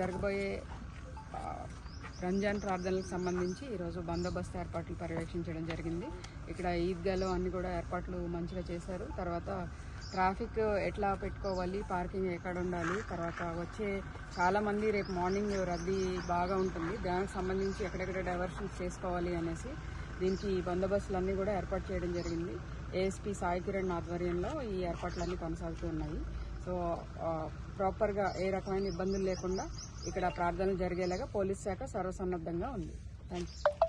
జరగబోయే రంజాన్ ప్రార్థనలకు సంబంధించి ఈరోజు బందోబస్తు ఏర్పాట్లు పర్యవేక్షించడం జరిగింది. ఇక్కడ ఈద్గాలో అన్ని కూడా ఏర్పాట్లు మంచిగా చేశారు. తర్వాత ట్రాఫిక్ ఎట్లా పెట్టుకోవాలి, పార్కింగ్ ఎక్కడ ఉండాలి, తర్వాత వచ్చే చాలామంది రేపు మార్నింగ్ రద్దీ బాగా ఉంటుంది, దానికి సంబంధించి ఎక్కడెక్కడ డైవర్షన్స్ చేసుకోవాలి అనేసి దీనికి బందోబస్తులన్నీ కూడా ఏర్పాటు చేయడం జరిగింది. ఏఎస్పీ సాయి కిరణ్ ఆధ్వర్యంలో ఈ ఏర్పాట్లన్నీ కొనసాగుతూ ఉన్నాయి. సో ప్రాపర్గా ఏ రకమైన ఇబ్బందులు లేకుండా ఇక్కడ ప్రార్థనలు జరిగేలాగా పోలీస్ శాఖ సర్వసన్నద్ధంగా ఉంది. Thank you.